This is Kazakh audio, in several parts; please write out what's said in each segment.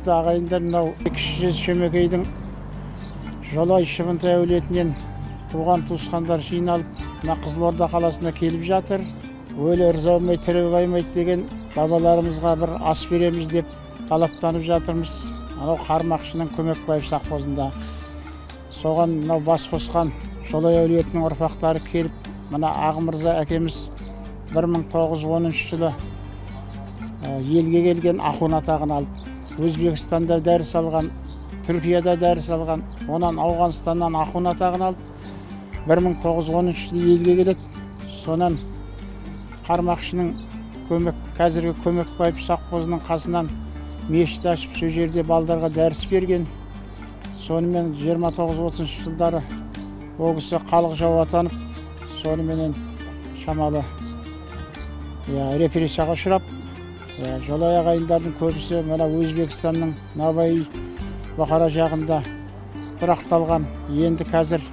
құрметті ағайындар, мынау Кіші Шөмекейдің Жолай Шыбынтай әулетінен туған туысқандар жиналып, мына Қызылорда қаласына келіп жатыр. Өлі ырза болмай тірі баймайды деген бабаларымызға бір ас береміз деп талаптанып жатырмыз. Анау Қармақшының Көмекбаев совхозында. Соған мынау бас қосқан Жолай әулетінің ұрпақтары келіп, мына Ағымырза әкеміз 1910 жылы елге келген ахун атағын алып, Өзбекстанда дәріс алған, Түркияда дәріс алған, онан Ауғанстаннан ахун атағын алып, 1910 жылы елге келеді. Сонан Қармақшының қазіргі Көмекбаев совхозының қасынан мешіт ашып, сол жерде балдарға дәріс берген. Сонымен 29-30 жылдары ол кісі халық жау атанып, соныменен шамалы репрессияға ұшырап, Жолай ағайындардың көбісі мына Өзбекстанның Набай Бұхара жағында тұрақталған. Енді қазір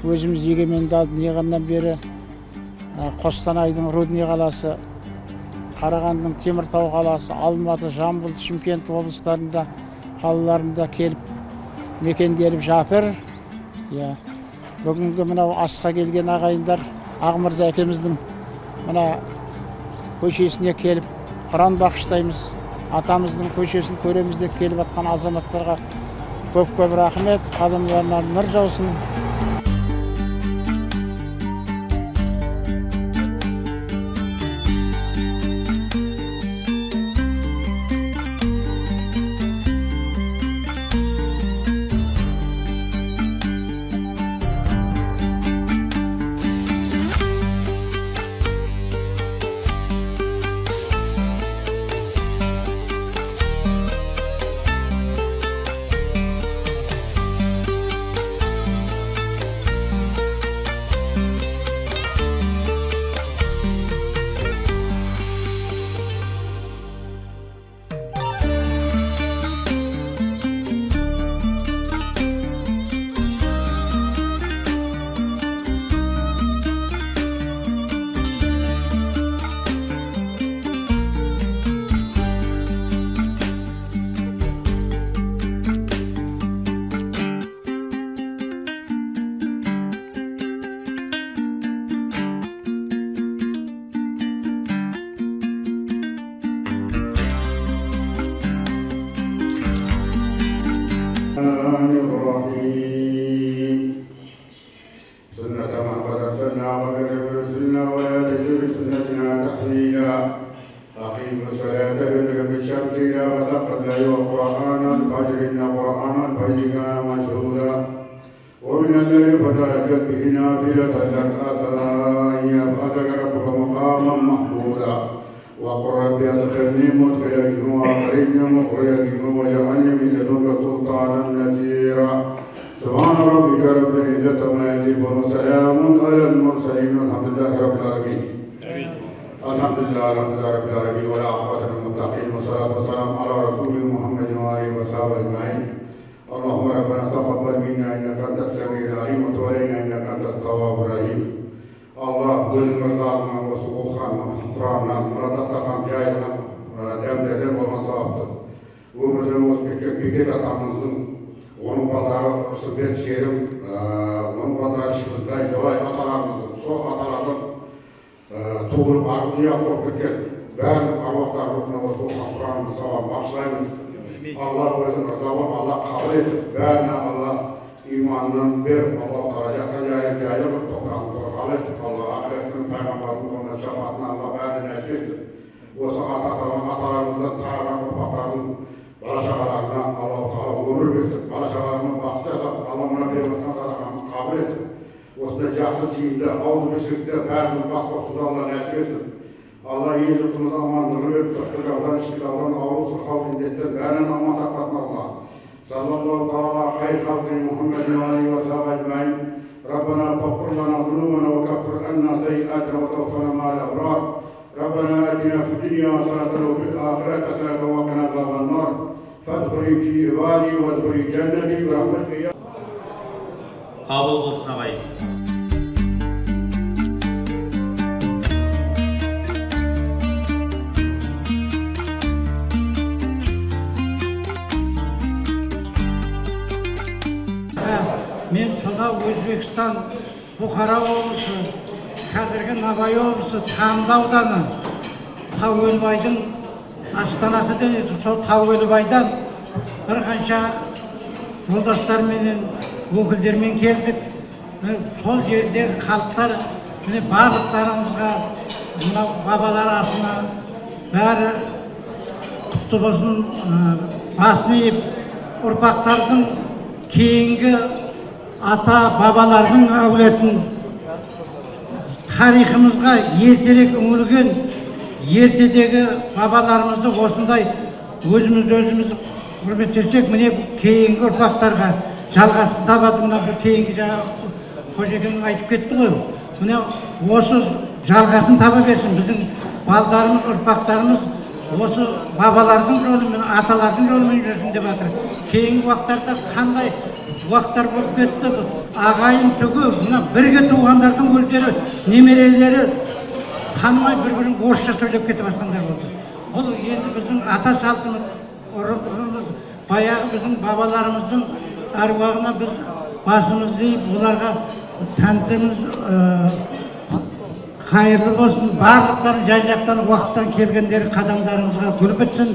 өзіміз егеменді алып неғаннан бері Қостанайдың Рудный қаласы, Қарағандының Теміртау қаласы, Алматы, Жамбыл, Шымкент облыстарында, қалаларында келіп мекенделіп жатыр. Бүгінгі мынау асқа келген ағайындар Ағымырза әкеміздің мына көшесіне келіп Құран бағыштаймыз. Атамыздың көшесін көреміз деп келіп атқан азаматтарға көп рахмет. Қадамдарына нұр жаусын. الرحيم سنة من قد أرسلنا قبلك من رسلنا ولا تجد سنتنا تحويلا أقيم الصلاة لدرك الشمس إلى غسق الليل وقرآن الفجر إن قرآن الفجر كان مشهودا ومن الليل فتهجد به نافلة لك عسى أن يبعثك ربك مقاما محمودا وقل رب أدخلني مدخل علم وأخرجني مخرج علم واجعلني من لدنك سلطانا نصيرا سبحان ربك رب العزة عما يصفون وسلام على المرسلين والحمد لله رب العالمين. الحمد لله رب العالمين والعاقبة للمتقين والصلاة والسلام على رسول محمد وآله وصحبه أجمعين. اللهم ربنا تقبل منا إنك أنت السميع العليم وتب علينا إنك أنت التواب الرحيم. Allah özümüz zarına ve soğukhan, Kur'an'la, Murat'tan cahilhan demlerden olan sağlıktı. Ömürden o Biket atamızın, onun balları Sıbet Şerim, onun balları Şıbıntay, Jolay atalarımızın, so atalardan tuğulup argıya olup ketken, bәрі arvaqlar ruhuna ve soğukhan Kur'an'ın sağlam başlayımız. Allah özün rızabı, Allah kabul etip, bәріне Allah imanını verip, Allah karacaktan cahil toprağını kabul etip, Allah ahiret günü Peygamber Muhammed şefaatine Allah bәріне nasip etti. Осы аталарымыздан тараған ұрпақтардың бала-шағаларына Аллаху Тағала өмір берсін, бала-шағаларына бақыт жасап, Алла мына беріп жатқан садақаны қабыл етіп, осындай жақсы жиында, ауды біршілікте бәріміз бас қосуды Алла нәсіп етсін. Алла ел жұртымызға амандығын беріп, сыртқы жаудан, ішкі жаудан, ауру сырқау індеттен бәрінен аман сақтасын Алла. Саллаллаху тағала хайр халқи Мұхаммедin ва алейхи ва сахбе ajmain. ربنا فاغفر لنا ذنوبنا وكفر عنا سيئاتنا وتوفنا مع الأبرار. ربنا آتنا في الدنيا حسنة وفي الآخرة حسنة وقنا عذاب النار. فادخلي في عبادي وادخلي جنتي برحمتك يا Kabul olsun ağabey. мен сонау Өзбекстан, Бұқара облысы, қазіргі Набай облысы, Тамды ауданы, Тауелбайдың астанасы денеді. Сол Тауелбайдан бір қанша жолдастарменен, өкілдермен келдік. Сол жердегі халықтар барлықтарымызға мынау бабалар асына бәрі құтты болсын, басын иіп, ұрпақтардың кейінгі ата бабалардың әулетін тарихымызға ертерек үңілген ертедегі бабаларымызды осындай өзіміз құрметтесек, міне кейінгі ұрпақтарға жалғасын табады. Мына кейінгі жаңағы Қожекең айтып кетті ғой. Міне осы жалғасын таба берсін. Біздің балдарымыз, ұрпақтарымыз осы бабалардың жолымен, аталардың жолымен жүрсін деп жатыр. Кейінгі уақыттарда қандай уақыттар болып кетті. Ағайын түгі, мына бірге туғандардың өздері, немерелері танымай бір-бірін орысша сөйлеп кетіп жатқандар болды. Бұл енді біздің ата салтымыз, ұрпағымыз, баяғы біздің бабаларымыздың әруағына біз басымызды иіп, оларға тәнтіміз қайырлы болсын. Барлықтарын жан-жақтан уақыттан келгендері қадамдарымызға гүл бітсін.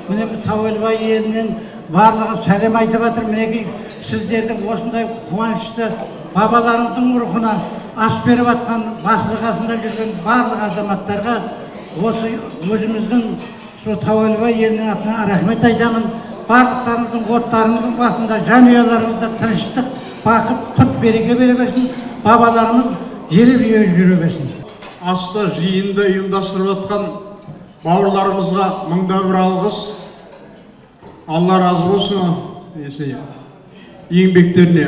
Міне Тауелбай елінен барлығы сәлем айтып жатыр. Мінекей сіздердің осындай қуанышты бабаларымыздың рухына ас беріп жатқан, басы қасында жүрген барлық азаматтарға осы өзіміздің Тауелбай елінің атына рахмет айтамын. Барлықтарыңыздың оттарыңыздың басында, жанұяларыңызда тыныштық, бақыт, құт, береке бере берсін. Бабаларымыз желіп жүре берсін. Асты жиынды ұйымдастырып жатқан бауырларымызға мыңда бір алғыс. Алла разы болсын еңбектеріне.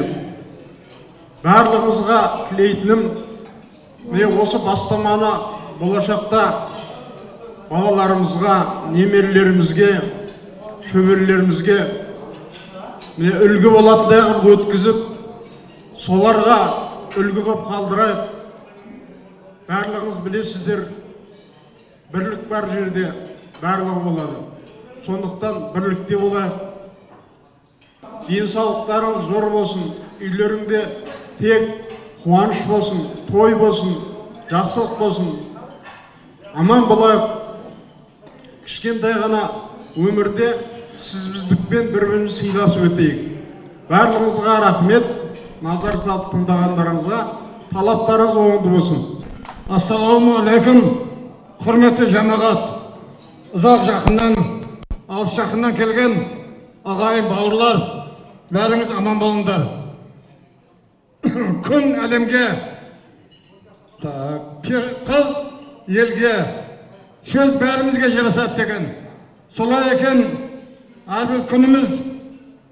Барлығыңызға тілейтінім, міне осы бастаманы болашақта балаларымызға, немерелерімізге, шөберелерімізге үлгі болатындай қылып өткізіп, соларға үлгі қылып қалдырайық. Барлығыңыз білесіздер, бірлік бар жерде барлығы болады. Сондықтан бірлікте болайық. Денсаулықтарыңыз зор болсын, үйлеріңде тек қуаныш болсын, той болсын, жақсылық болсын. Аман болайық. Кішкентай ғана өмірде сіз біздікпен бір-біріміз сыйласып өтейік. Барлығыңызға рахмет. Назар салып тыңдағандарыңызға талаптарыңыз оңды болсын. Ассалаумағалейкум, құрметті жамағат, ұзақ жақыннан, алыс жақыннан келген ағайын бауырлар, бәріңіз аман болыңдар. Күн әлемге, қыз елге, сөз бәрімізге жарасады деген. Солай екен, әрбір күніміз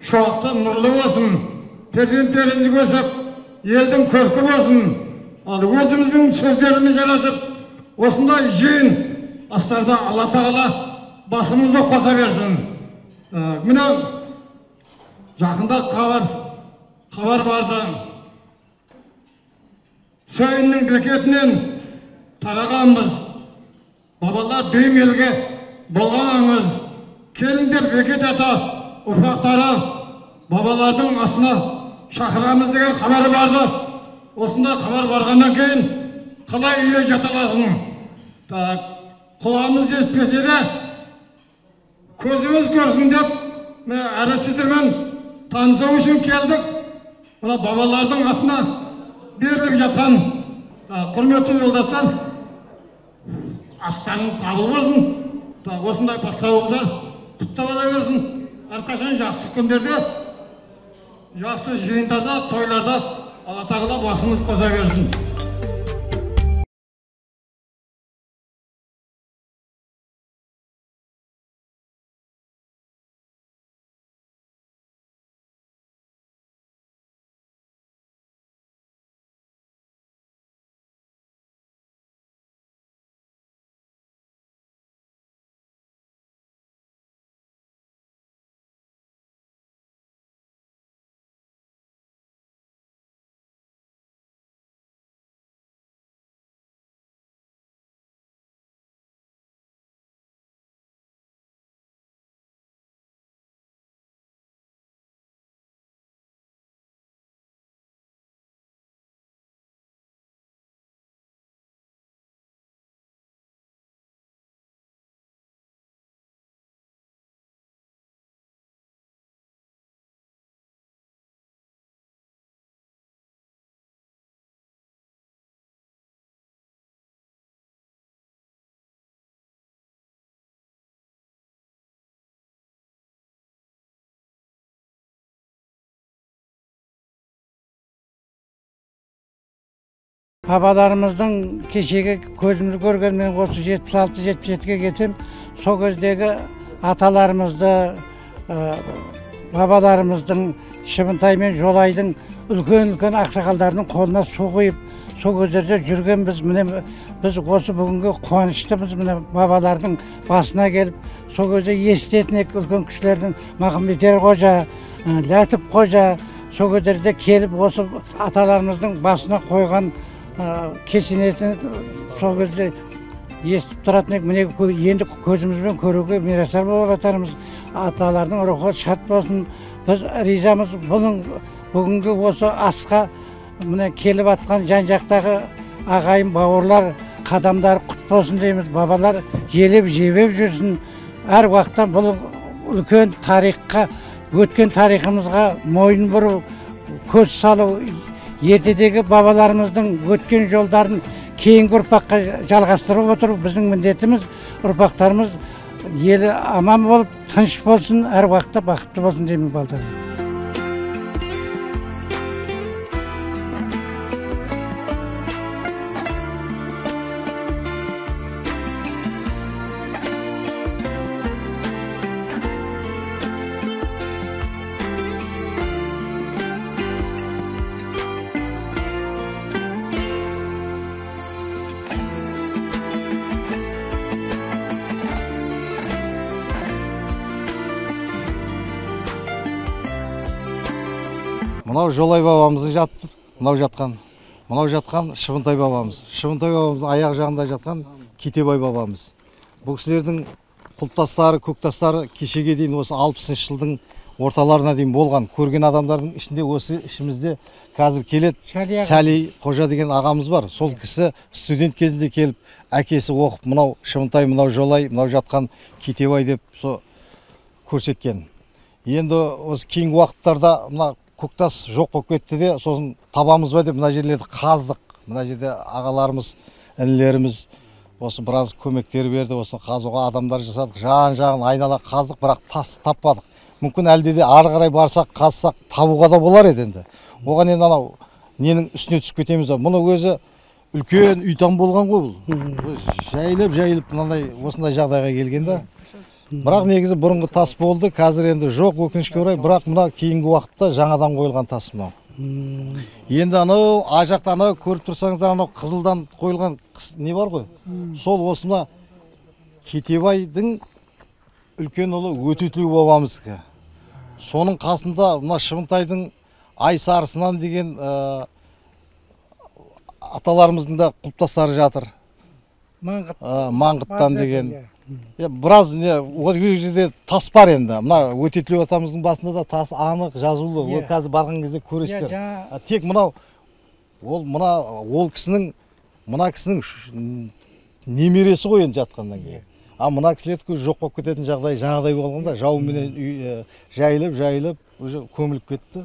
шуақты, нұрлы болсын, перзенттеріміз өсіп, елдің көркі болсын. Ал өзіміздің сөздеріміз жарасып, осындай жиын астарда Алла тағала басымызды қоса берсін. Міне жақында хабар барды. Сөйіннің бекетінен тарағанбыз. Бабалар дүйім елге болғанымыз. Келіңдер бекет ата ұрпақтары бабалардың асына шақырамыз деген хабар барды. Осында хабар барғаннан кейін қалай үйе жаталасын. Құлағымыз естпесе де көзіміз көрсін деп, әрі сіздермен танысу үшін келдік. Мына бабалардың атына беріліп жатқан құрметті жолдастар, астарыңыз қабыл болсын. Осындай бастауылдар құтты бола берсін. Әрқашан жақсы күндерде, жақсы жиындарда, тойларда Алла тағала басымыз қоса берсін. Babalarımыздың кешегі көзіміз көрген, мен осы 76-77-ге кетем, сол кездегі аталарымызды, бабаларымыздың Шыбынтай мен Жолайдың үлкен-үлкен ақсақалдарының қолына су құйып, сол кездерде жүрген біз осы бүгінгі қуаныштымыз, міне бабалардың басына келіп, сол кезде естетін үлкен кісілердің Махамбетер қожа, Ләтіп қожа, сол кездерде келіп осы аталарымыздың басына қойған кесенесін сол кезде естіп тұратын, міне енді көзімізбен көруге мирасар болып жатармыз. Аталардың рухы шат болсын. Біз ризамыз. Бүгінгі осы асқа міне келіп атқан жан-жақтағы ағайын бауырлар қадамдары құт болсын дейміз. Бабалар желеп-жебеп жүрсін. Әр уақытта бұл үлкен тарихқа, өткен тарихымызға мойын бұру, көз салу, ертедегі бабаларымыздың өткен жолдарын кейінгі ұрпаққа жалғастырып отыру біздің міндетіміз. Ұрпақтарымыз елі аман болып, тыныш болсын, әр уақытта бақытты болсын деймін балдар. Мынау Жолай бабамыздың жатты, мынау жатқан Шыбынтай бабамыз. Шыбынтай бабамыздың аяқ жағында жатқан Кетебай бабамыз. Бұл кісілердің құлптастары, көктастары кешеге дейін осы 60 жылдың орталарына дейін болған. Көрген адамдардың ішінде осы ішімізде қазір келеді Сәли Қожа деген ағамыз бар. Сол кісі студент кезінде келіп, әкесі оқып, мынау Шыбынтай, мынау Жолай, мынау жатқан Кетебай деп көрсеткен. Енді осы кейінгі уақыттарда мына көктас жоқ болып кетті де, сосын табамыз ба деп мына жерлерді қаздық. Мына жерде ағаларымыз, інілеріміз осы біраз көмектер берді, осы қазуға адамдар жасадық, жан-жағын айнала қаздық, бірақ тас таппадық. Мүмкін әлде де ары қарай барсақ, қазсақ табуға да болар еді енді. Оған енді анау ненің үстіне түсіп кетеміз. Мұны өзі үлкен үйтан болған ғой бұл. Жайылып мынандай осындай жағдайға келгенде. Бірақ негізі бұрынғы тас болды, қазір енді жоқ, өкінішке орай, бірақ мына кейінгі уақытта жаңадан қойылған тас мынау. Енді анау, ажақта анау көріп тұрсаңыздар, анау қызылдан қойылған не бар ғой? Сол осында Кетебайдың үлкен ұлы Өтетілеу бабамыздікі. Соның қасында мына Шыбынтайдың Айсарысынан деген аталарымыздың да құлптастары жатыр. Маңғыттан деген. Біраз ол жерде тас бар енді. Мына Өтетілеу атамыздың басында да тас анық жазулы. Ол қазір барған кезде көресіздер. Тек мынау ол кісінің немересі ғой енді жатқаннан кейін. Мына кісілерді жоқ болып кететін жағдай жаңағыдай болғанда жауменен жайылып уже көміліп кетті.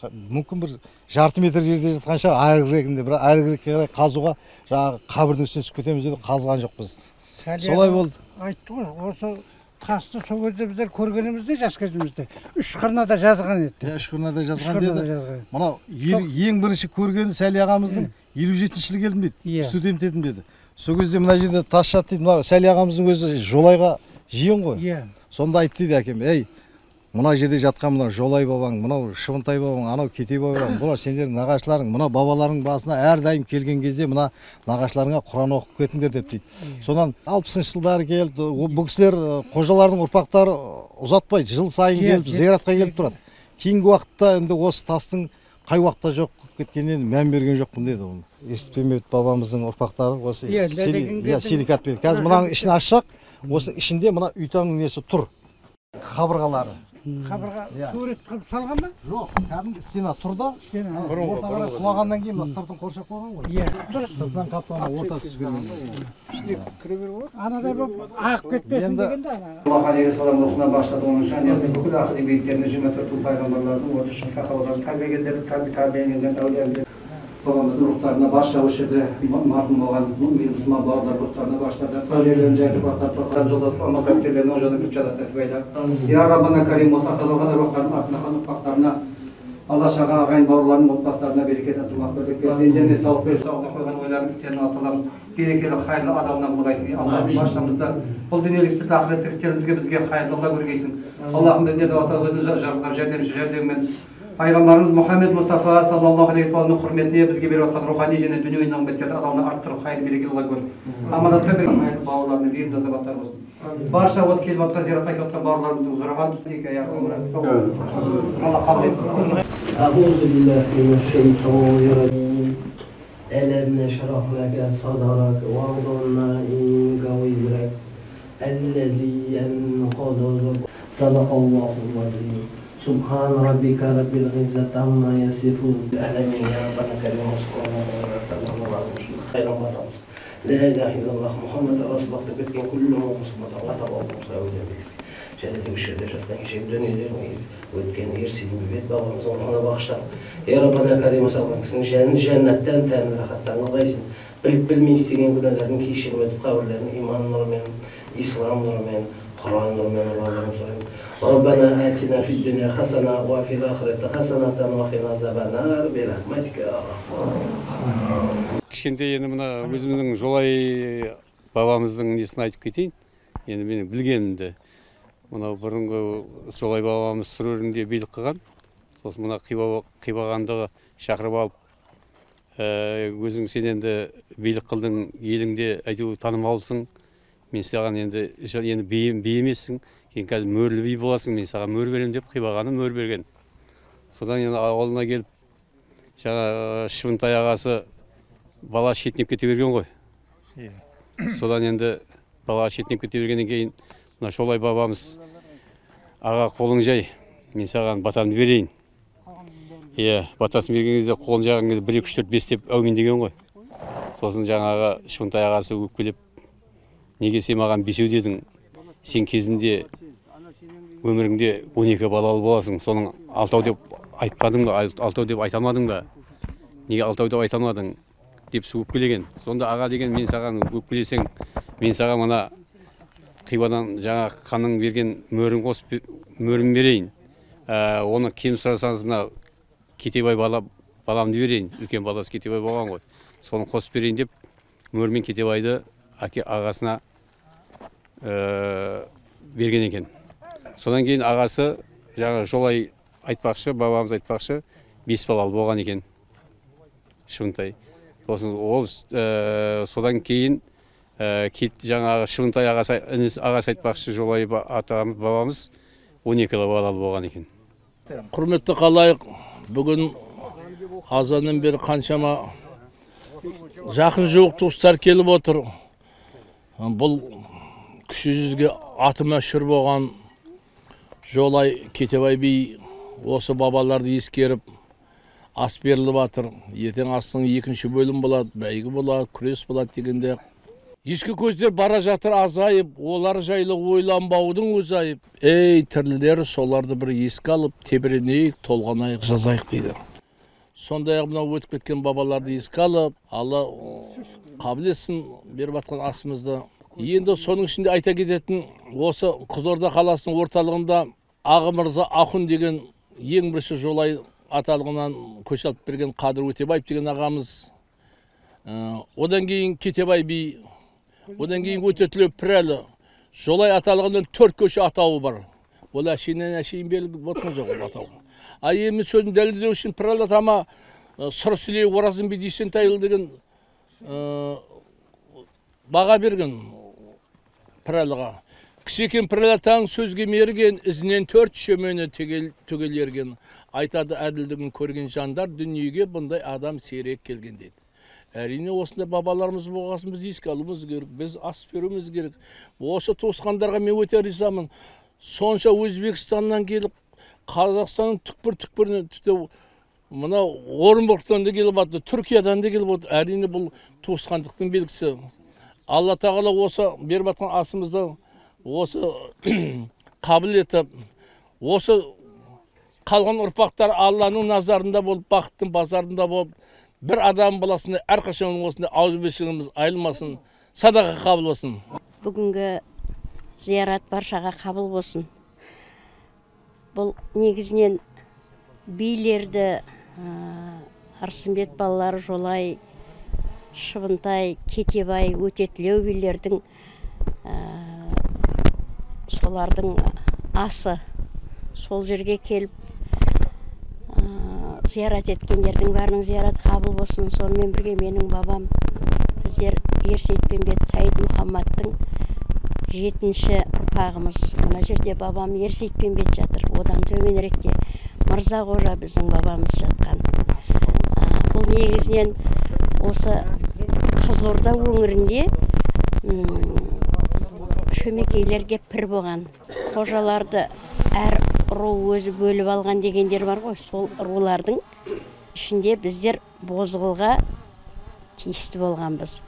Мүмкін бір жарты метр жерде жатқан шығар, әрірекке қарай қазуға жаңағы қабірдің үстіне түсіп кетеміз деді, қазған жоқпыз. Солай болды. Айтты ғой, осы тасты сол кезде біздер көргенімізде жас кезімізде үш қырнада жазған еді. Үш қырнада жазған деді. Мынау ең бірінші көргені Сәли ағамыздың 57-ші жылы келдім дейді, студент едім деді. Сол кезде мына жерде тас жатты дейді, мына Сәли ағамыздың өзі Жолайға жиен ғой. Сонда айтты дейді әкем, ей, мына жерде жатқан мынау Жолай бабаң, мынау Шыбынтай бабаң, анау Кетебай бабаң, бұлар сендердің нағашыларың, мына бабаларың басына әрдайым келген кезде мына нағашыларыңа Құран оқып кетіңдер деп дейді. Сонан 60 жылдары келді, бұл кісілер қожалардың ұрпақтары ұзатпайды, жыл сайын келіп, зияратқа келіп тұрады. Кейінгі уақытта енді осы тастың қай уақытта жоқ кеткеннен мән берген жоқпын деді ол. Естіпемет бабамыздың ұрпақтары осы силикатпен. Қазір мынаның ішін ашсақ, осы ішінде мына үйтаңның несі тұр. Қабырғалары. Қабырға сурет қылып салған ба? Жоқ, кәдімгі стена тұр да. Ортаға құлағаннан кейін сыртын қоршап қойған ғой. Дұрыс. Сыртынан қаптаған ортасы түзген. Ішіне кіре беру ғой. Анадай болып ағып кетпесін дегенде ана. Аллах алейхиссалам рухына бағыштады оның жанұясын бүкіл ақырет бейіттеріне 24 ұл пайғамбарлардың 30 сахабалардың тәрбиелерді тәрбиеленген әулие бабамыздың рухтарына барша осы жерде марқұм болған мұсылман бауырлар рухтарына бағыштады. Әулиелерін жайлы бақтар жолдас амал қайраткерлеріне жолын күш жадат нәсіп айда. Я Раббана Карим осы аталған рухтардың артына ұрпақтарына Алла шаға ағайын бауырларының отбасыларына берекет ынтымақ бірлік берді. Денде саулық берсін. Алла қойған ойларыңыз сенің аталарың берекелі хайырлы адамнан қылғайсың. Аллахым баршамызды бұл дүниелік істі ақыреттік істерімізге бізге хайырлыға көргейсің. Аллахым біздерді аталғыдың жарылған жәрдеммен Пайғамбарымыз Мұхаммед Мұстафа саллаллаху алейхи вассаламның құрметіне бізге беріп отқан рухани және дүние нығметтерді Алланы арттырып хайыр берекелі қылып көр. Аманатқа берген хайырлы бауырларына берімді азаматтар болсын. Барша осы келіп отқан зиратқа келіп отқан бауырларымыздың зұраған түтінеке аяқ өмірі. Алла қабыл етсін. Ауzu billahi mineşşeytanirracim. Elem neşrah leke sadrak ve adana inka vizrak. Ellezî enqadazak. Sadakallahul azim. Subhan rabbika rabbil izzati amma yasifun. Alemin ya Rabbana kerimus Kur'an'a Peygamberimiz. La ilahe illallah Muhammed Resulullah tebetken kullu muslimat Allah tabaraka ve teala. Şerefli bir şeyler şeften geçebilen ilerlemeyi ötken yersin mübet babamızın ona bağışlan. Ya Rabbana kerimus Allah'ın cennetten temin rahatlarını gaysın. Bilip bilmeyi isteyen günahlarını kişirmedip kavurlarını iman nurmen, İslam nurmen, Kur'an nurmen Allah'ım sorayım. ربنا آتنا في الدنيا حسنة وفي الآخرة حسنة وقنا عذاب النار برحمتك يا رب. Кішкентай енді мына өзіміздің Жолай бабамыздың несін айтып кетейін. Енді менің білгенімді. Мынау бұрынғы Жолай бабамыз сүрерінде билік қылған. Сосын мына қибағанды шақырып алып, өзің сен енді билік қылдың, еліңде әйтеуір танымалсың. Мен саған енді би емессің. Кейін қазір мөрлі би боласың, мен саған мөр берем деп қибағаны мөр берген. Содан енді ауылына келіп, жаңа Шыбынтай ағасы бала шетінеп кете берген ғой. Содан енді бала шетінеп кете бергеннен кейін, мына Жолай бабамыз аға қолың жай, мен саған батамды берейін. Батасын берген кезде қолын жаған кезде 1, 2, 3, 4, 5 деп әумин деген ғой. Сосын жаңағы Шыбынтай ағасы өкпелеп, неге сен маған 5 дедің, сен кезінде өміріңде 12 балалы боласың, соның 6 деп айтпадың ба, 6 деп айтамадың ба, неге 6 деп айтамадың деп өкпелеген. Сонда аға деген мен саған өкпелесең, мен саған мына қибадан жаңа қаның берген мөрін қосып, мөрін берейін. Оны кем сұрасаңыз мына Кетебай баламды берейін, үлкен баласы Кетебай болған ғой. Соны қосып берейін деп мөрмен Кетебайды ағасына берген екен. Содан кейін ағасы жаңа Жолай айтпақшы, бабамыз айтпақшы 5 балалы болған екен Шыбынтай. Содан кейін жаңағы Шыбынтай ағасы айтпақшы Жолай атамыз бабамыз 12 балалы болған екен. Құрметті қалайық, бүгін азаннан бері қаншама жақын жуық туыстар келіп отыр. Бұл кіші жүзге аты мәшһүр болған Жолай Кетебай би осы бабаларды ескеріп ас беріліп жатыр. Ертең астың 2-ші бөлім болады, бәйгі болады, күрес болады дегенде. Ескі көздер бара жатыр азайып, олар жайлы ойланбаудың өзі айып. Ей тірілдер, соларды бір еске алып, тебіренейік, толғанайық, жазайық дейді. Сондай-ақ мынау өтіп кеткен бабаларды еске алып, Алла қабыл етсін беріп жатқан асымызды. Енді соның ішінде айта кететін осы Қызылорда қаласының орталығында Аға Мырза Ахун деген ең бірінші Жолай аталығынан көш алып берген Қадыр Өтебаев деген ағамыз. Одан кейін Кетебай би, одан кейін Өтетілеу Пірәлі. Жолай аталығынан 4 көші атауы бар. Ол әшейінен белгілі отқан жоқ ол атауы. Енді сөзін дәлелдеу үшін Пірәлі атама Сұрсілей Оразын би Дүйсентайұлы деген баға берген Пірәліға. Кішекен Пірәлі атаң сөзге мерген, ізінен 4 шөмені түгел ерген. Айтады әділдігін көрген жандар, дүниеге бұндай адам сирек келген дейді. Әрине осындай бабаларымыз болғасын біз еске алуымыз керек, біз ас беруіміз керек. Осы туысқандарға мен өте ризамын. Сонша Өзбекстаннан келіп, Қазақстанның түкпір-түкпіріне мына Орынбордан да келіп отыр, Түркиядан да келіп отыр. Әрине бұл туысқандықтың белгісі. Алла тағала осы беріп жатқан асымызды осы қабыл етіп, осы қалған ұрпақтар Алланың назарында болып, бақыттың базарында болып, бір адам баласында әрқашан осында ауызбіршілігіміз айылмасын, садақа қабыл болсын. Бүгінгі зиярат баршаға қабыл болсын. Бұл негізінен билерді Арсымбет балалары Жолай, Шыбынтай, Кетебай, Өтетілеу билердің солардың асы сол жерге келіп зиярат еткендердің бәрінің зияраты қабыл болсын. Сонымен бірге менің бабам біздер Ерсейітпенбет Саид Мұхаммадтың 7-ші ұрпағымыз. Мына жерде бабам Ерсейітпенбет жатыр. Одан төменіректе Мырза Қожа біздің бабамыз жатқан. Бұл негізінен осы Қызылорда өңірінде шөмекейлерге пір болған. Қожаларды әр ру өзі бөліп алған дегендер бар ғой. Сол рулардың ішінде біздер Бозғылға тиісті болғанбыз.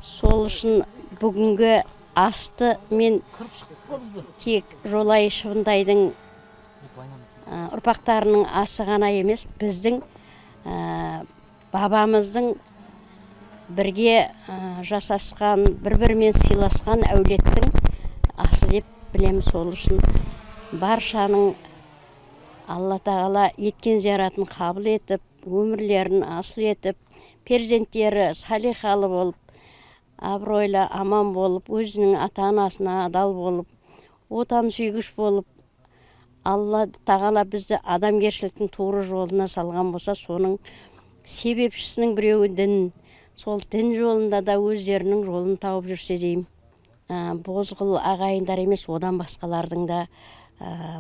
Сол үшін бүгінгі асты мен тек Жолай Шыбынтайдың ұрпақтарының асы ғана емес, біздің бабамыздың бірге жасасқан, бір-бірімен сыйласқан әулеттің асы деп білемін. Сол үшін баршаның Алла тағала еткен зияратын қабыл етіп, өмірлерін асыл етіп, перзенттері салихалы болып, абыройлы аман болып, өзінің ата-анасына адал болып, отан сүйгіш болып, Алла тағала бізді адамгершіліктің тура жолына салған болса, соның себепшісінің біреуі дін. Сол дін жолында да өздерінің жолын тауып жүрсе деймін. Бозғыл ағайындар емес, одан басқалардың да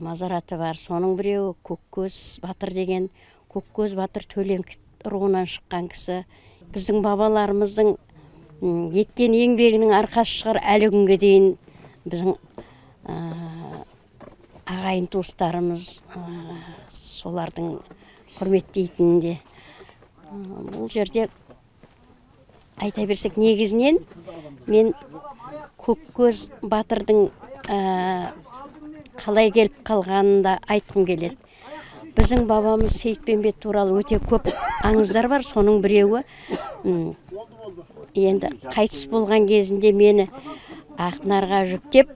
мазараты бар. Соның біреуі Көккөз батыр деген. Көккөз батыр Төленкі руынан шыққан кісі. Біздің бабаларымыздың еткен еңбегінің арқасы шығар әлі күнге дейін біздің ағайын туыстарымыз солардың құрметтейтінінде. Бұл жерде айта берсек, негізінен мен Көккөз батырдың қалай келіп қалғанында айтқым келеді. Біздің бабамыз Сейітпенбет туралы өте көп аңыздар бар. Соның біреуі енді қайтыс болған кезінде мені Ақнарға жүктеп,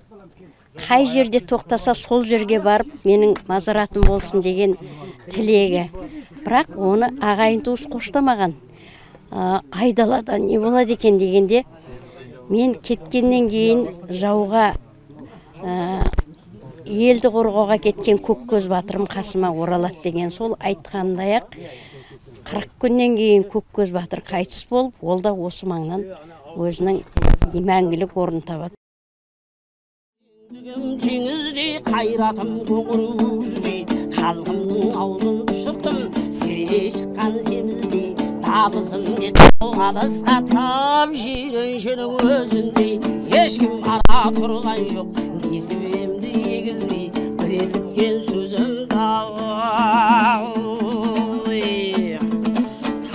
қай жерде тоқтаса сол жерге барып менің мазаратым болсын деген тілегі. Бірақ оны ағайын туыс қоштамаған. Айдалада не болады екен дегенде, мен кеткеннен кейін жауға елді қорғауға кеткен Көккөз батырым қасыма оралады деген сол айтқандай-ақ 40 күннен кейін Көккөз батыр қайтыс болып, ол да осы маңнан өзінің мәңгілік орнын табады. Теңіздей қайратым көңір үзбей, халқымның аузын ұшырттым, сере шыққан семіздей, табысым не адасқа тап жиреншенің өзіндей, ешкім ара тұрған жоқ, несібемді жегізбей, бір есіткен сөзім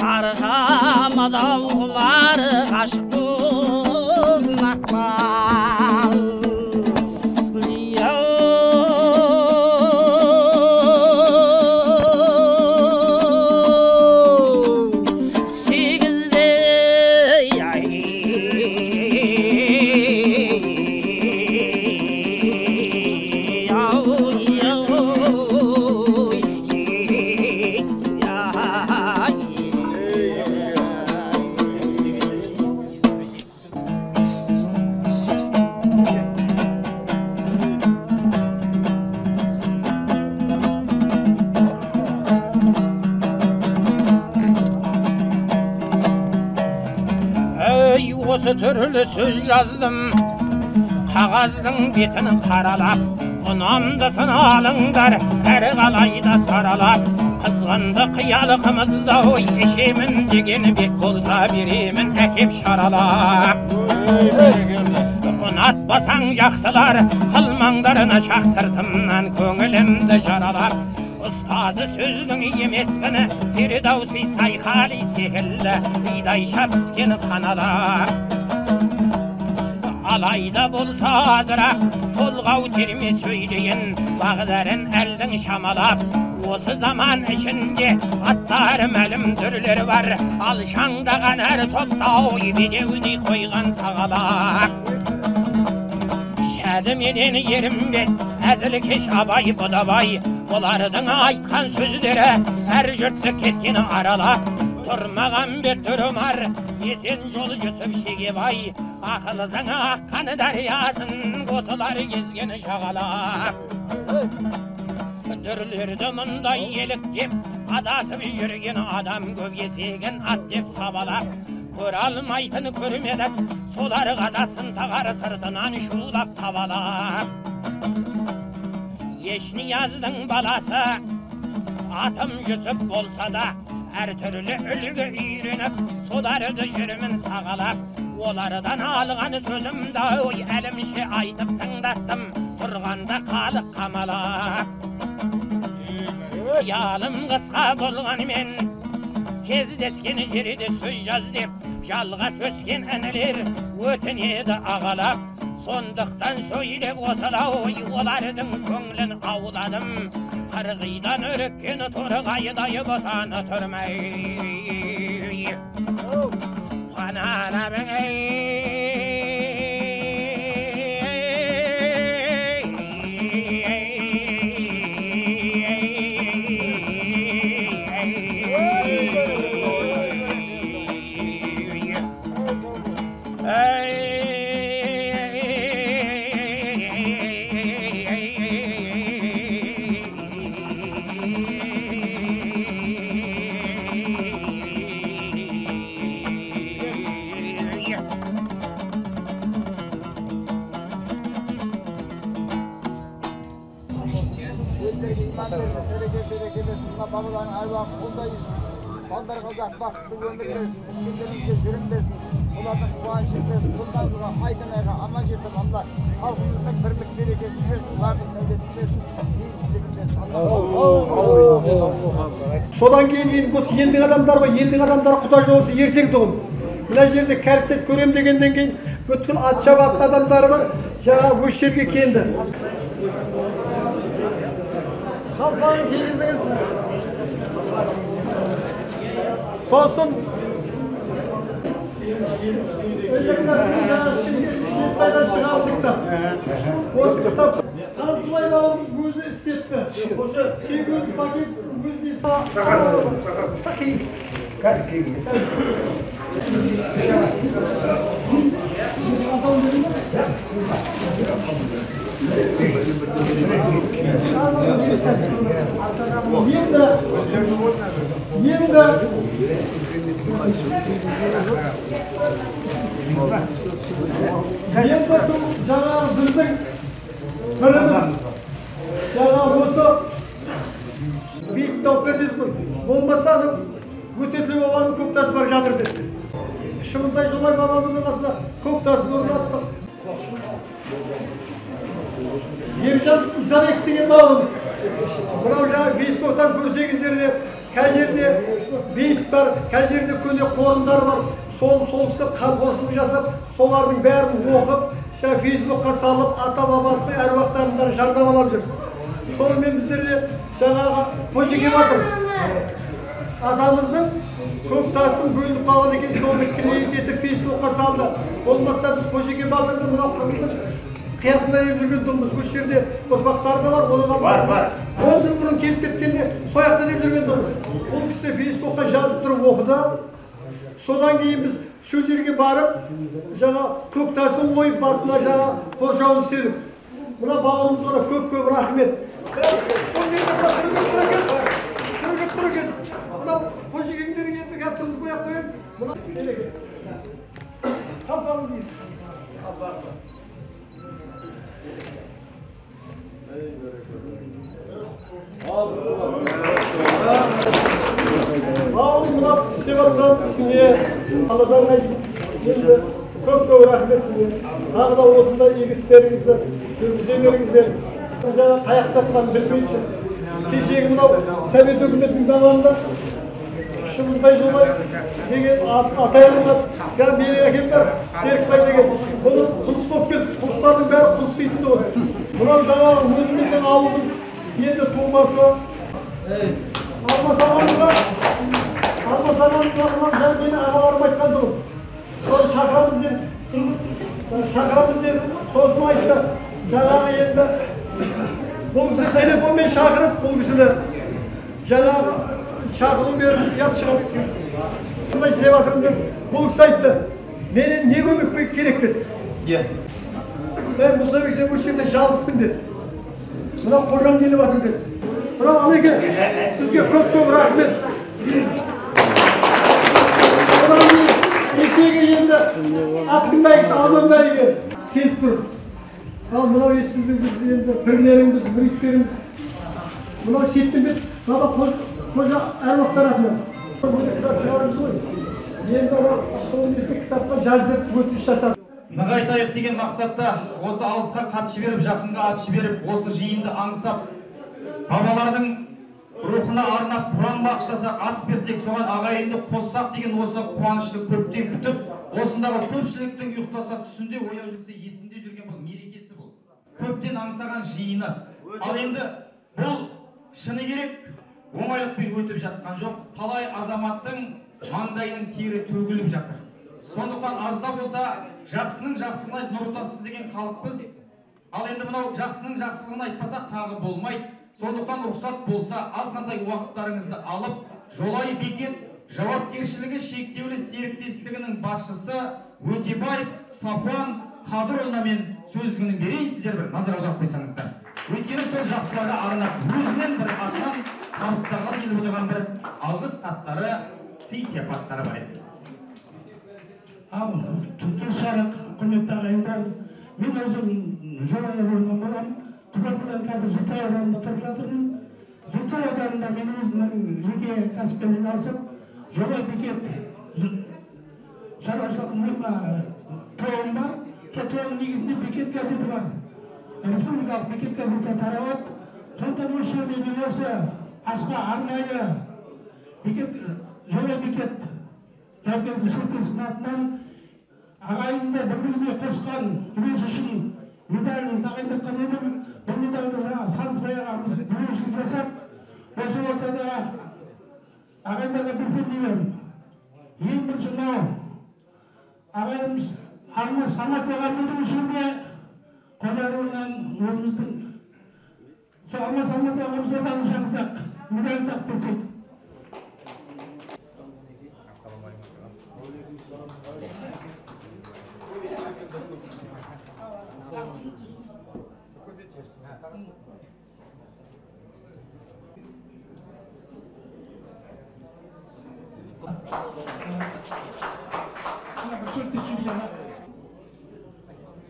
тарқамадау құмары ғашық көп мақпал. Осы түрлі сөз жаздым, қағаздың бетін қаралап, ұнамдысын алыңдар, әрі қалайда саралап, қызғанды қиялы қымызда ой, ішемін деген бек болса беремін әкеп шаралап. Ұнатпасаң жақсылар, қылмаңдарына шақ сыртымнан көңілімді жаралап, ұстазы сөздің емескіні, Фирдауси Сайхали секілді, бидайша піскен қаналап. Алайда болса азырақ, толғау терме сөйлейін, бағдарын әлдің шамалап. Осы заман ішінде аттары мәлім түрлері бар, алшаңдаған әр топтау бедеудей қойған тағалап. Шәді менен ерімбет, әзіл кеш абай бұдабай, Олардың айтқан сөздері әр жұртты кеткені аралап. Тұрмағанбет Тұрымар, есен жол Жүсіп Шегебай, ақылдың аққаны дариясын осылар кезгені жағалап. Дүрлерді мұндай еліктеп, адасып жүрген адам көп есегін ат деп сабалап. Көре алмайтын көрмедік, солар қадасын тағар сыртынан шулап табалап. Ешнияздың баласы атым Жүсіп болса да, әр түрлі үлгі үйреніп, соларды жүрмін сағалап. Олардан алған сөзімді ой әлімше айтып тыңдаттым, тұрғанда қалық қамалап. Ялым қысқа болғанымен, кездескен жерде сөз жаз деп, жалғас өскен інілер өтінеді ағалап. Сондықтан сөйлеп осылау олардың көңілін ауладым. Қырғидан өріккен торғайдай бұтаны тұрмай. Қаналабың Babaların arvahı buradayız. Baldarga uzak baktı ömür versin. Ülkelerimize sürüm versin. Onların kuvayışını versin. Bundan sonra aydın ayga aman yetim Allah. Halkımızın birlik bereketini versin. Varlık devletini versin. Содан кейін мен осы елдің адамдарға құда жолысы ертең тұғын. Мына жерде кәрсет көрем дегеннен кейін бүткіл ат шабатын адамдары бар. Жаңа осы жерге келді. Қалпағын келгіздіңіз. Сосын Швейцариядан шығардық та. Осы кітап Сансызбай бауырымыз өзі істетті. 800 пакет өзіне енді жаңағы біздің біріміз жаңағы осы биік тауперден болмаса өтетілі болған көк тас бар жатыр деді. Шымынтай Жолай бабамыздың қасында көк тасын орнаттық. Ержан Исабек деген бауырымыз. Мынау жаңа Фейсбуктан көрсеңіздер де, қай жерде бейіт бар, қай жерде көне қорымдар бар. Сол кісі қамқоршылық жасап, солардың бәрін оқып, Фейсбукқа салып, ата-бабасының әруақтарындары жарнамалап жүр. Сонымен біздерде жаңағы Қожеке Батыр атамыздың көк тасын бөлініп қалған екен, соны клейт етіп Фейсбукқа салды. Болмаса біз Қожеке Батырдың мынау қызылдың қиясында еп жүрген тұғымыз. Бұл жерде ұрпақтары да бар, бар. 10 жыл бұрын келіп кеткенде сояқта деп жүрген тұғымыз. Бұл кісі Фейсбукқа жазып тұрып оқыды. Содан кейін біз сол жерге барып, жаңа көк тасын қойып басына жаңа қоршауын серіп. Мына бауырымызға көп рахмет. Тұр екен. Мына Қожекеңдерің енді кәп тұрғызбай-ақ қойын. Мына келекен. Қалпағын дейсің. Бауырым мына істеп атқан ісіңе Алладан қайсын. Енді көп рахмет сізге. Тағы да осындай игі істеріңізді жүргізе беріңіздер. Жаңа қаяқ жатқан білмейші. Кешегі мынау Совет үкіметінің заманында Шымынтай Жолай деген атайылған менің әкем бар, Серікбай деген. Оны құныс болып келді. Құныстардың бәрі құныс дейтінді ғой. Мынау жаңағы өзіміздің ауылдың енді тумасы. Алмасағанымызға мынау мені ағаларым айтқан тұғым. Соны шақырамыз деді, сосын айтты. Жаңағы енді Бұл кісі телефонмен шақырып, бұл кісіні жаңағы шақыру беріп ұят шығып сондай істеп жатырмын деп бұл кісі айтты. Менен не көмек керек деді. Мен Мұстафа сен осы жерде жалғызсың деді. Мына қожаң келіп жатыр деді. Мына Алеке, сізге көп рахмет. Кешегі енді аттың бәйгісі Алман бәйге келіп тұр. Ал мынау сіздің біз енді бірлеріңіз, мүриттеріңіз. Мынау шеттен бет баба қожа әруақтар атынан. Кітап шығарымыз ғой. Енді сол несін кітапқа жаздырып өтініш жасадық. Нығайтайық деген мақсатта осы алысқа хат жіберіп, жақынға ат жіберіп, осы жиынды аңсап, бабалардың рухына арнап құран бағыштасақ, ас берсек, соған ағайынды қоссақ деген осы қуанышты көптен күтіп, осындағы көпшіліктің ұйықтаса түсінде ояу жүрсе есінде жүрген бұл мерекесі бұл. Көптен аңсаған жиыны. Ал енді бұл шыны керек оңайлықпен өтіп жатқан жоқ. Талай азаматтың маңдайының тері төгіліп жатыр. Сондықтан азда болса жақсының жақсылығын нұр тасысын деген халықпыз. Ал енді мынау жақсының жақсылығын айтпасақ тағы болмайды. Сондықтан рұқсат болса азғантай уақыттарыңызды алып, Жолай бекет жауапкершілігі шектеулі серіктестігінің басшысы Өтебаев Сапуан Қадырұлына мен сөзгінің берейін, сіздер бір назар аударып қойсаңыздар. Өйткені сол жақсыларға арнап өзінен бір атынан табыстарға келіп отырған бір алғыс хаттары, сый сияпаттары бар еді. Тұрсарық, құрметті ағайындар, мен өзім Жолай руынан боламын. Тұрғылдан қазір Жетісай ауданында тұрып жатырмын. Жетісай ауданында мен өзімнің жеке кәсіппен айналысып, Жолай бекет шаруашылық тоғым бар. Сол тоғым негізінде бекет газеті бар. Республикалық бекет газеті таралады. Сондықтан осы жерде мен осы асқа арнайы Жолай бекет жауапкершілігі серіктестігінің атынан ағайынды бір-біріне қосқан үлесі үшін медалін тағайындатқан едім. Бұл медальді Сансырай ағамыз демеушілік жасап, осы ортада ағайындарға берсем деймін. Ең бірінші мынау ағайымыз Алмас Самат ағамыздың үшінде қожарынан өзіміздің сол Алмас Самат ағамыз ортаны шаңсақ медалін тағып берсек.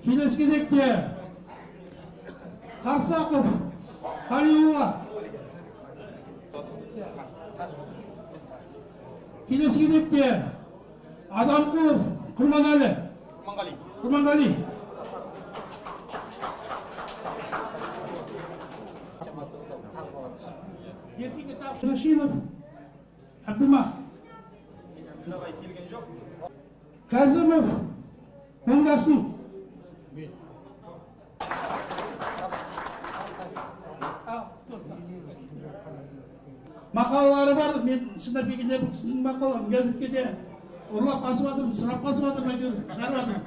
Келесі кезекте Қарсақов Қалиұлы. Келесі кезекте Адамқұлов Құрманғали. Рашидов Абдулмах. Кәзімов Оңдасын. Мақалалары бар, мен шынап келгенде бұл кісінің мақалаларын газетке де ұрлап басып жатырмын, сұрап басып жатырмын, шығарып жатырмын.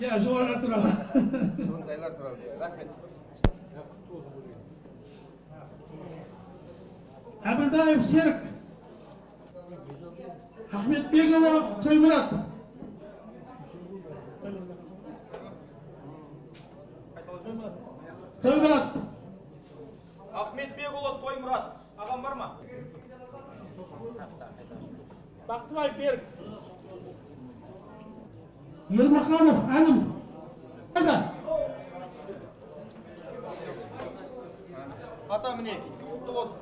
Иә, жоғарғы туралы. Сондайлар туралы. Рахмет. Әбілдаев Серік Ахметбекұлы Тоймұрат. Ахметбекұлы Тоймұрат. Ағам бар ма? Бақтыбай Берік. Ермаханов Әлім. Ата міне, құтты болсын.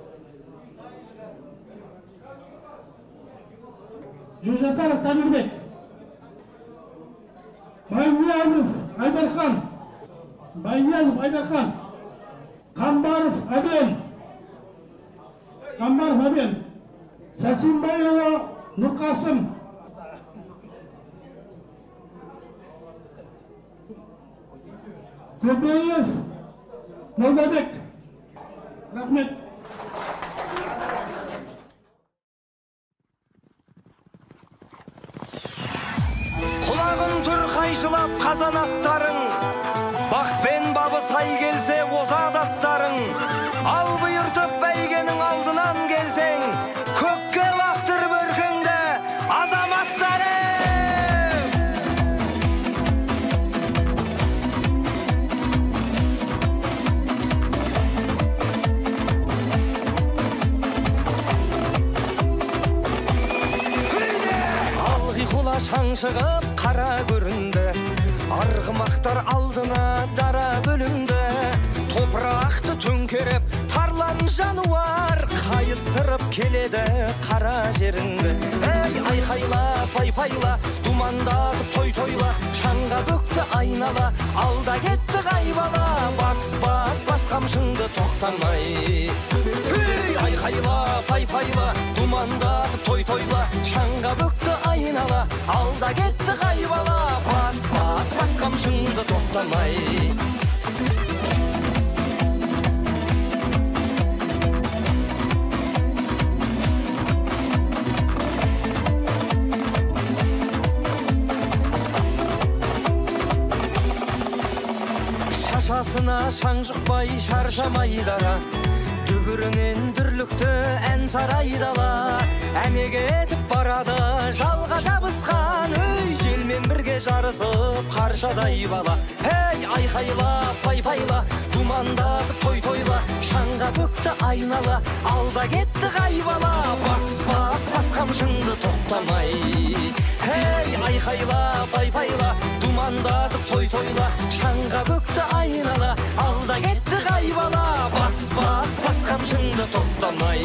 Жүзжасаров Тамирбек. Байниязов Айдархан. Қамбаров Абен. Сәсенбайұлы Нұрқасым. Көбеев Молдабек. Рахмет. Құлағын тұр қайшылап қазанаттарың, бақпен шығып қара көрінді, арғымақтар алдына дара бөлінді. Топырақты төңкеріп тарлан жануар, қайыстырып келеді қара жерінді. Ей, айқайла, пай-пайла, думандатып той-тойла, шаңға бөкті айнала, алда кетті қайбала, бас қамшыңды тоқтамай. Ей, айқайла, пай-пайла, думандатып той-тойла, шаңға бөкті айнала, алда кетті қайбала, бас қамшыңды тоқтамай. Шашасына шаң жұқпай шаршамай дара, дүбірінен дүрлікті ән сарайдала. Әмеге етіп барады жалға жабысқан, өй, желмен бірге жарысып қаршадай бала. Ей, айқайла, пай-пайла, думандатып той-тойла, шаңға бөкті айнала, алда кетті қайбала, бас қамшыңды тоқтамай. Ей, айқайла, пай-пайла, думандатып той-тойла, шаңға бөкті айнала, алда кетті қайбала, бас қамшыңды тоқтамай.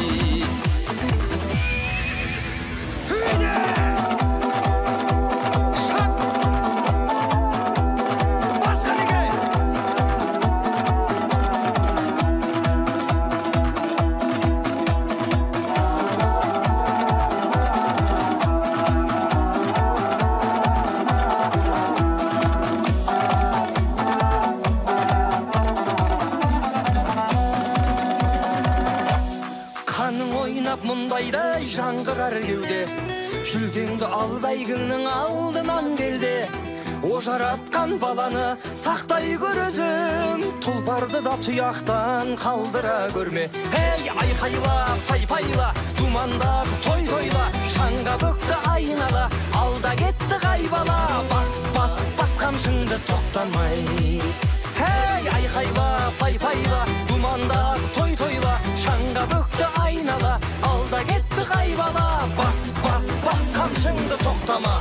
Мұндайдай жаңғырар кеуде, жүлдеңді ал бәйгіңнің алдынан келде. О жаратқан баланы сақтай көр өзің, тұлпарды да тұяқтан қалдыра көрме. Ей, айқайла, пай-пайла, думандатып той-тойла, шаңға бөкті айнала, алда кетті қайбала, бас қамшыңды тоқтамай. Ей, айқайла, пай-пайла, думандатып той-тойла, шаңға бөкті айнала, алда кетті қайбала, бас қамшыңды тоқтама.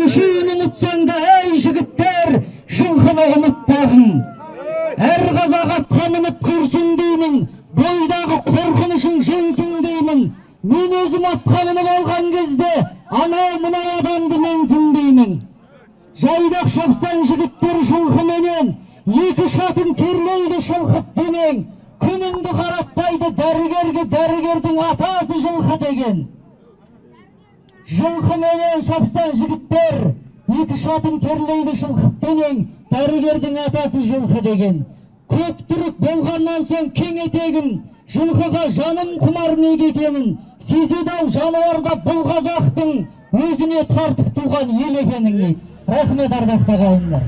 Үшеуін ұмытсаң да, ей жігіттер, жылқыны ұмытпағын. Әр қазақ атқа мініп көрсін деймін, бойдағы қорқынышың жеңсін деймін. Мен өзім атқа мініп алған кезде, анау мынау адамды менсінбеймін. Жайдақ шапсаң жігіттер жылқыменен, екі шатын терлейді шылқып демең. Күніңді қаратпайды дәрігерге, дәрігердің атасы жылқы деген. Жылқыменен шапсаң жігіттер, екі шатын терлейді шылқып демең. Дәрігердің атасы жылқы деген. Көк түрік болғаннан соң кең етегін, жылқыға жаным құмар неге екенін. Сезеді-ау жануарда бұл қазақтың өзіне тартып туған ел екенін дейді. Рахмет ардақты ағайындар.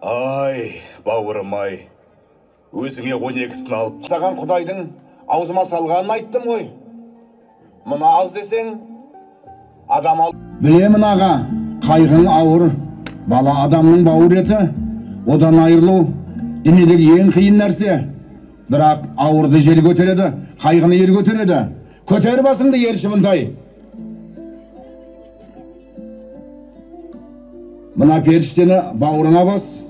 Ай, бауырым ай, өзіңе 12-сін алып саған Құдайдың аузыма салғанын айттым ғой. Мұны аз десең, адам ал. Білемін аға, қайғың ауыр, бала адамның бауыр еті, одан айырылу дүниедегі ең қиын нәрсе. Бірақ ауырды жел көтереді, қайғыны ер көтереді. Көтер басыңды ер Шыбынтай. Мына періштені бауырына бас,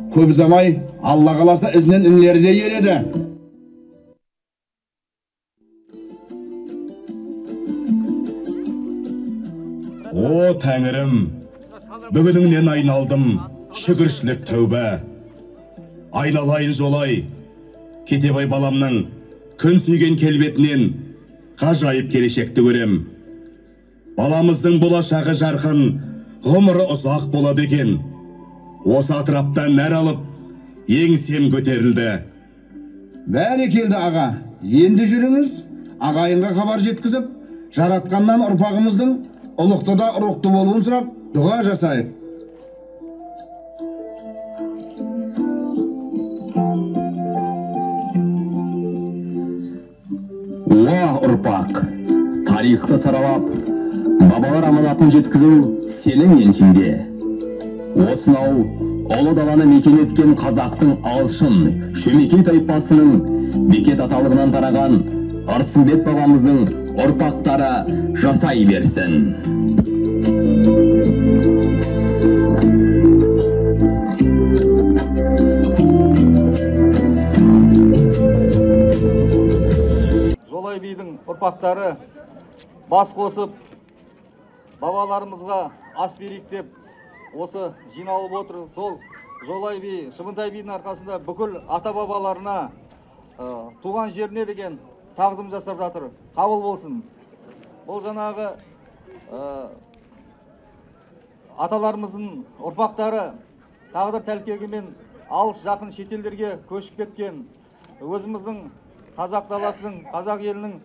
көп ұзамай Алла қаласа ізінен інілері де ереді. О, Тәңірім, бүгініңнен айналдым, шүкіршілік тәубә. Айналайын жолай, Кетебай баламның күн сүйген келбетінен ғажайып келешекті көрем. Баламыздың болашағы жарқын, ғұмыры ұзақ болады екен. Осы атыраптан нәр алып, еңсем көтерілді. Бәрекелді аға, енді жүріңіз, ағайынға хабар жеткізіп, жаратқаннан ұрпағымыздың ұлықты да рухты болуын сұрап, дұға жасайық. Уа ұрпақ, тарихты саралап, бабалар аманатын жеткізу сенің еншіңде. Осынау ұлы даланы мекен еткен қазақтың алшын, шөмекей тайпасының бекет аталығынан тараған Арсынбек бабамыздың ұрпақтары жасай берсін. Жолай бидің ұрпақтары бас қосып, бабаларымызға ас берейік деп осы жиналып отыр. Сол Жолай би, Шыбынтай бидің арқасында бүкіл ата бабаларына, туған жеріне деген тағзым жасап жатыр. Қабыл болсын. Бұл жаңағы аталарымыздың ұрпақтары тағдыр тәлкегімен алыс жақын шетелдерге көшіп кеткен, өзіміздің қазақ даласының, қазақ елінің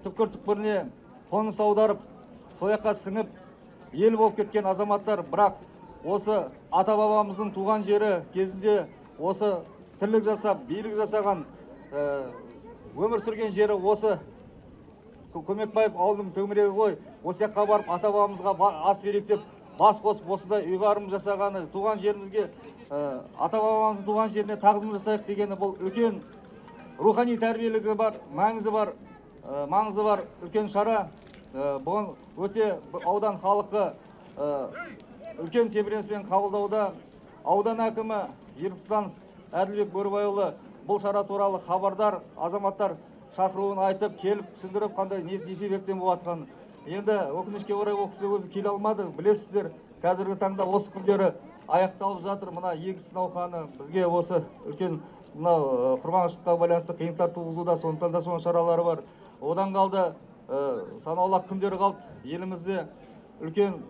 түкпір-түкпіріне қоныс аударып, сояққа сіңіп, ел болып кеткен азаматтар, бірақ осы ата бабамыздың туған жері кезінде осы тірлік жасап, билік жасаған, өмір сүрген жері осы Көмекбаев ауылының төңірегі ғой. Осы жаққа барып ата бабамызға ас берейік деп бас қосып, осындай ұйғарым жасағаны, туған жерімізге, ата бабамыздың туған жеріне тағзым жасайық дегені, бұл үлкен рухани тәрбиелігі бар, маңызы бар үлкен шара. Бұған өте аудан халқы үлкен тебіреніспен қабылдауда. Аудан әкімі Ерсұлтан Әділбек Бөрібайұлы бұл шара туралы хабардар, азаматтар шақыруын айтып, келіп түсіндіріп, қандай не себептен болатқанын. Енді өкінішке орай ол кісі өзі келе алмады. Білесіздер, қазіргі таңда осы күндері аяқталып жатыр. Мына егіс науқаны бізге осы үлкен мынау құрғақшылыққа байланысты қиындықтар туғызуда, сондықтан да соның шаралары бар. Одан қалды санаулы күндері қалды. Елімізде үлкен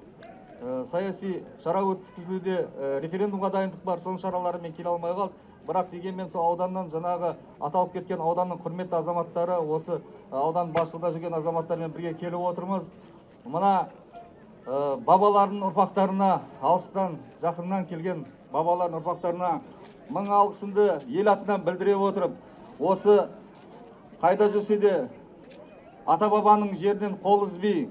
саяси шара өткізілуде, референдумға дайындық бар, соның шараларымен келе алмай қалды. Бірақ дегенмен сол ауданнан жаңағы аталып кеткен ауданның құрметті азаматтары, осы аудан басшылығында жүрген азаматтармен бірге келіп отырмыз. Мына бабалардың ұрпақтарына, алыстан жақыннан келген бабалардың ұрпақтарына мың алғысымды ел атынан білдіре отырып, осы қайда жүрсе де ата бабаның жерінен қол үзбей,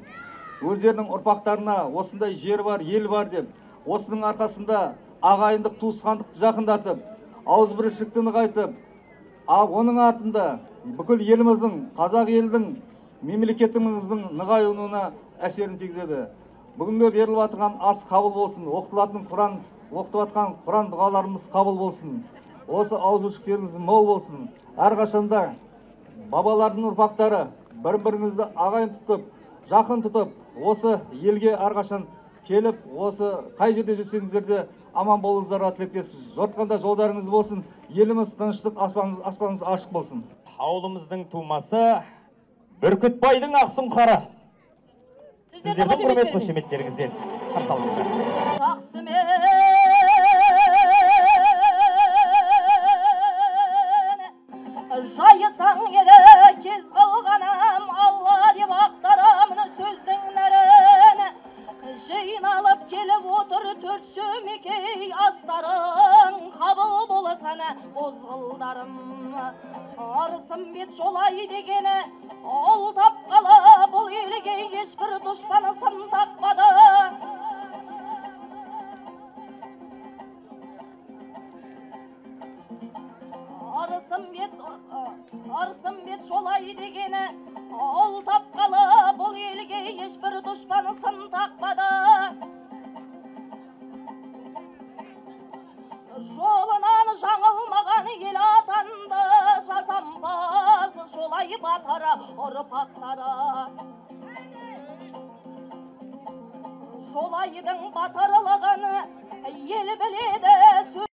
өздерінің ұрпақтарына осындай жер бар, ел бар деп, осының арқасында ағайындық, туысқандықты жақындатып, ауызбіршілікті нығайтып, оның артында бүкіл еліміздің, қазақ елдің, мемлекетіміздің нығаюына әсерін тигізеді. Бүгінгі беріліп жатқан ас қабыл болсын, оқытылатын Құран дұғаларымыз қабыл болсын. Осы ауызбіршіліктеріңіз мол болсын. Әрқашанда бабалардың ұрпақтары бір-біріңізді ағайын тұтып, жақын тұтып, осы елге әрқашан келіп, осы қай жерде жүрсеңіздер де аман болыңыздар тілектеспіз. Жортқанда жолдарыңыз болсын, еліміз тыныштық, аспанымыз ашық болсын. Ауылымыздың тумасы Бүркітбайдың Ақсұңқары. Сіздердің құрмет қошеметтеріңізбен қарсы алыңыздар. Жақсымен жайысаң еді кез қылғанам, Алла деп ақтарамын сөздің нәрін. Жиналып келіп отыр төрт шөмекей астарың саны бозғылдарым. Арысым бет жолай дегені ол тапқалы, бұл елге ешбір дұшпаны сын тақпады. Арысым бет жолай дегені ол тапқалы, бұл елге ешбір дұшпаны сын тақпады. Жолынан жаңылмаған ел атанды, жасампаз жолай батыры ұрпақтары. Жолайдың батырлығын ел біледі.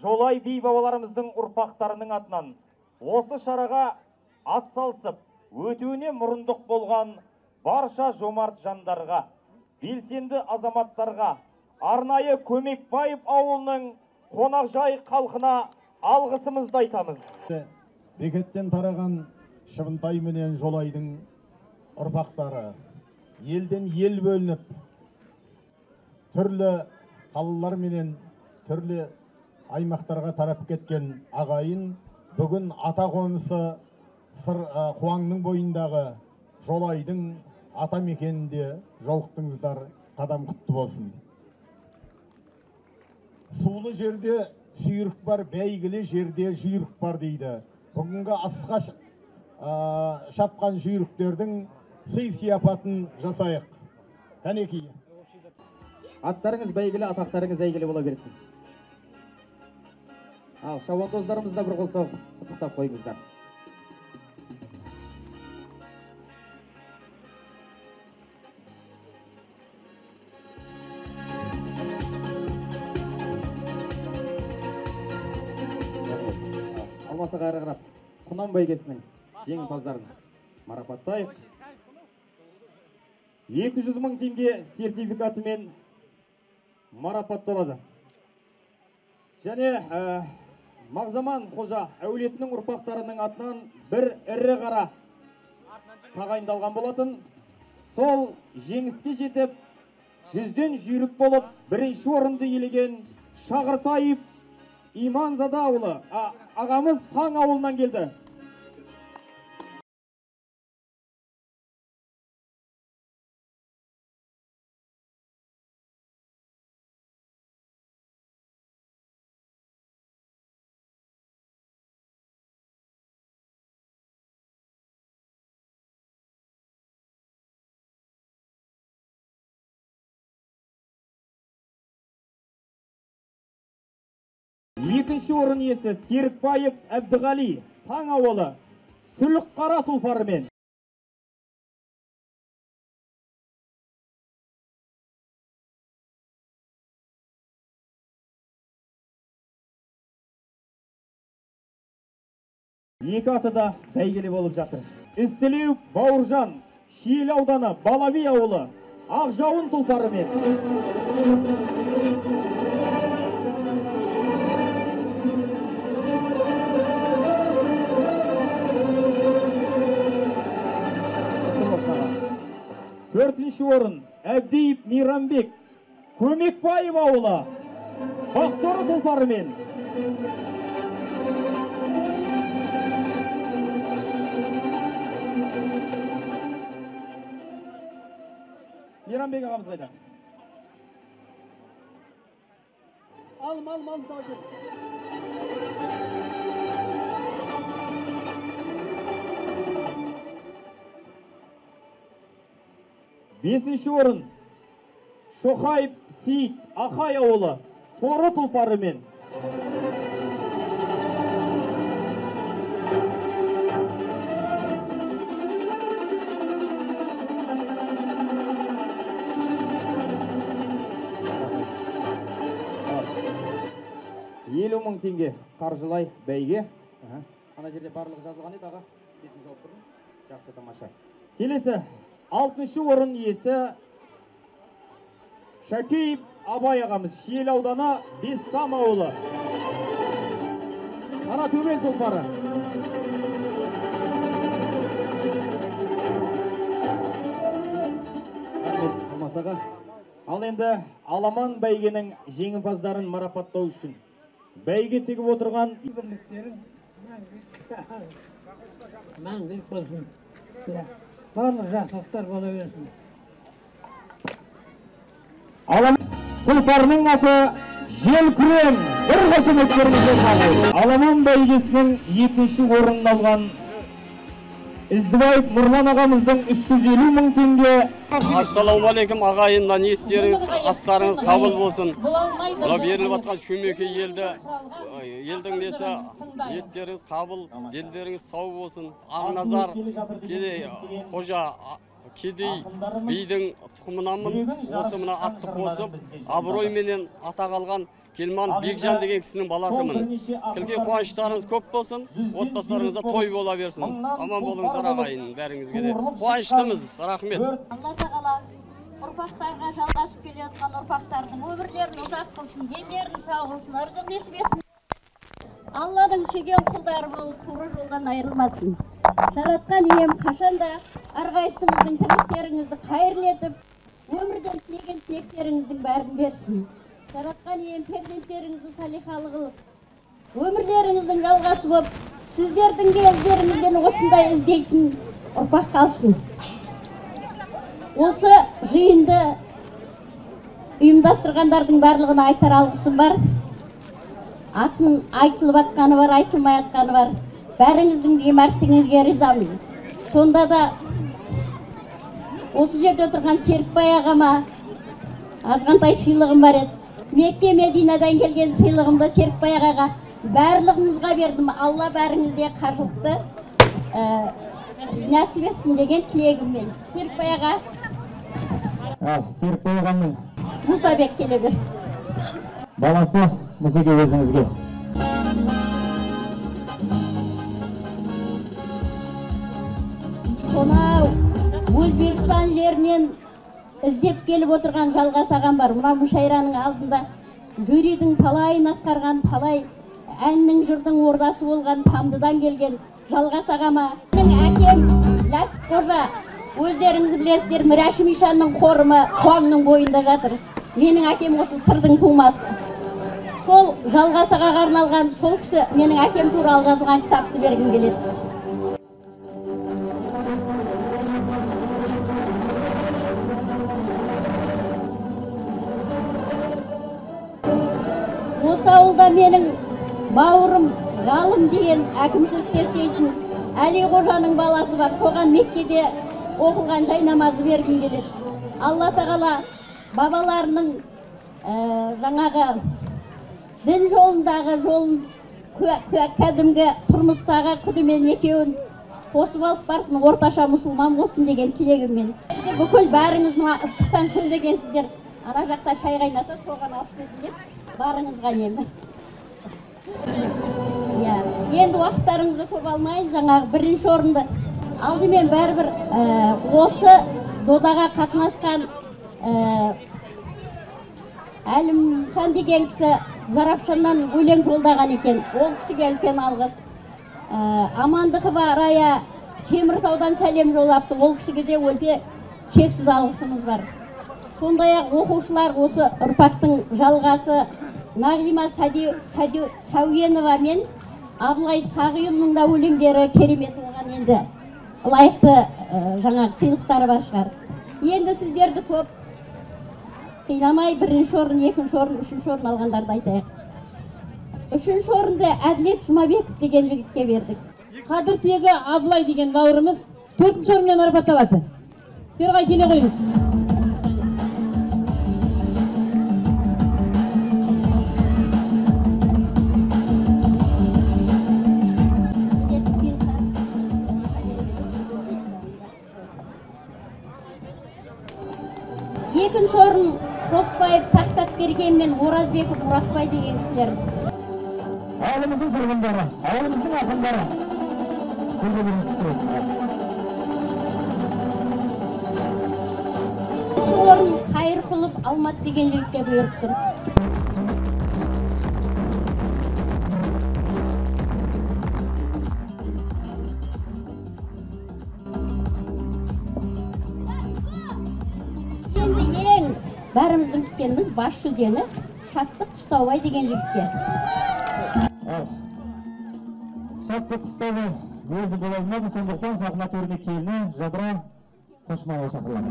Жолай би бабаларымыздың ұрпақтарының атынан осы шараға ат салысып, өтуіне мұрындық болған барша жомарт жандарға, белсенді азаматтарға, арнайы Көмекбаев ауылының Қонақжай халқына алғысымызды айтамыз. Бекеттен тараған Шыбынтай менен Жолайдың ұрпақтары елден ел бөлініп, түрлі қалалар менен түрлі аймақтарға тарап кеткен ағайын бүгін ата қонысы Қуаңның бойындағы Жолайдың ата мекенінде жолықтыңыздар, қадам құтты болсын. Сулы жерде сүйірік бар, бәйгілі жерде жүйрік бар дейді. Бүгінгі асқа шапқан жүйріктердің сый-сияпатын жасайық. Кәнекей. Аттарыңыз бәйгілі, атақтарыңыз әйгілі бола берсін. Ал шабандоздарымызда бір қол соғып құттықтап қойыңыздар. Алмаса қайры қарап, Құнан бәйгесінің жеңімпаздарын марапаттайық. 200 мың теңге сертификатымен марапатталады. Және Мағзаман Қожа әулетінің ұрпақтарының атынан бір ірі қара тағайындалған болатын. Сол жеңіске жетіп, 100-ден жүйрік болып, бірінші орынды иелеген Шағыртаев Иманзада ауылы ағамыз Таң ауылынан келді. Екінші орын иесі Серікбаев Әбдіғали Таң ауылы Сүлік қара тұлпарымен. Екі аты да бәйгелі болып жатыр. Істілеу Бауыржан Шиел ауданы Балаби ауылы Ақжауын тұлпарымен. Төртінші орын Әбдиев Мейрамбек Көмекбаев ауылы Бақторы тұлпарымен. Мейрамбек ағамыз қайда? Алым, Бесінші орын Шохаев Сейт Ақай ауылы Торы тұлпарымен. Елу мың теңге қаржылай бәйге. Ана жерде барлығы жазылған еді аға. Бетін жауып тұрмыз. Жақсы, тамаша. Келесі 6-шы орын иесі Шәкеев Абай ағамыз Шиел ауданы Бестам ауылы Қаратөбел тұлпары. аға. Ал енді аламан бәйгенің жеңімпаздарын марапаттау үшін бәйге тегіп отырған бірліктерің мәңгілік болсын. Барлық жақсылықтар бола берсін. Тұлпарының аты Желкүрен. Бір қошеметтеріңізбен қабыл. Аламан бәйгесінің екінші орнын алған Іздібаев Нұрлан ағамыздың 350 мың теңге. Ассалаумағалейкум ағайындар, ниеттеріңіз, астарыңыз қабыл болсын. Мына беріліп жатқан шөмеке елдің несі, ниеттеріңіз қабыл, делдеріңіз сау болсын. Ақназар, қожа, кедей, бидің тұқымынанмын. Осы мына атты қосып, абыройменен атақ алған Келман Бекжан деген кісінің баласымын. Келген қуаныштарыңыз көп болсын, отбасыларыңызда той бола берсін. Аман болыңыздар ағайын, бәріңізге де. Қуаныштымыз, рахмет. Алла тағала ұрпақтарға жалғасып келе жатқан ұрпақтардың өмірлерін ұзақ қылсын, дендерін сау қылсын, ырзық несіп етсін. Алладың сүйген құлдары болып тура жолдан айырылмасын. Жаратқан ием қашанда әрқайсыңыздың тірліктеріңізді қайырлетіп, өмірден тілеген тілектеріңіздің бәрін берсін. Жаратқан ием перзенттеріңізді салихалы қылып, өмірлеріңіздің жалғасы болып, сіздердің де өздеріңізден осындай іздейтін ұрпақ қалсын. Осы жиынды ұйымдастырғандардың барлығына айтар алғысым бар. Атын айтылып атқаны бар, айтылмай атқаны бар. Бәріңіздің де мәрттігіңізге ризамын. Сонда да осы жерде отырған Серікбай ағама азғантай сыйлығым бар еді. Мекке Мединадан келген сыйлығымды Серікбай ағаға барлығымызға бердім. Алла бәріңізде қажылықты нәсіп етсін деген тілегіммен. Серікбай аға. Серікбай ағамның Мұсабек Телегір. Баласы Мұсеке өзіңізге. Сонау Өзбекстан жерінен іздеп келіп отырған Жалғас ағам бар. Мұна мүшайраның алдында жюридің талайын атқарған, талай әннің жырдың ордасы болған Тамдыдан келген Жалғас ағама. Менің әкем Ләтіп қожа, өздеріңіз білесіздер, Мірәшім Ишанның қорымы Қуаңның бойында жатыр. Менің әкем осы сырдың тумасы. Сол Жалғас ағаға арналған сол кісі менің әкем туралы жазылған кітапты бергім келеді. Осы ауылда менің бауырым ғалым деген әкімшілікте істейтін Әли қожаның баласы бар. Соған Меккеде оқылған жай намазы бергім келеді. Алла тағала бабаларының жаңағы дін жолындағы жолын, кәдімгі тұрмыстағы күнімен екеуін қосып алып барсын, орташа мұсылман болсын деген тілегіммен. Бүкіл бәріңіз ыстықтан сөйлегенсіздер. Ана жақта шай қайнаса, соған алып келсін деп барыңызға немі. Енді уақыттарыңызды көп алмайын, жаңағы бірінші орынды алдымен бәрібір осы додаға қатынасқан Әлімхан деген кісі Зарапшаннан өлең жолдаған екен. Ол кісіге үлкен алғыс. Амандықова Рая Теміртаудан сәлем жолапты. Ол кісіге де өлде шексіз алғысымыз бар. Сондай-ақ оқушылар осы ұрпақтың жалғасы Нағима Сәуенова мен Абылай Сағиұлының да өлеңдері керемет оған енді лайықты жаңағы сыйлықтары бар шығар. Енді сіздерді көп қинамай бірінші орын, екінші орын, үшінші орын алғандарды айтайық. Үшінші орынды Әділет Жұмабеков деген жігітке бердік. Қадыр тегі Абылай деген бауырымыз төртінші орынмен марапатталады. Берғай келе қойыңыз. Екінші орын Қосбаев Сақтат берген мен Оразбеков Мұратбай деген кісілер. Ауылымыздың тұрғындары, ауылымыздың ақындары. Орын Қайырқұлов Алмат деген жігітке бұйырып тұр. Енді бәріміздің күткеніміз бас жүлдені Шаттық Қыстаубай деген жігітке. Шаттық Қыстаубай өзі бола алмады, сондықтан сахна төріне келіні Жадыра Қошмауға шақырылады.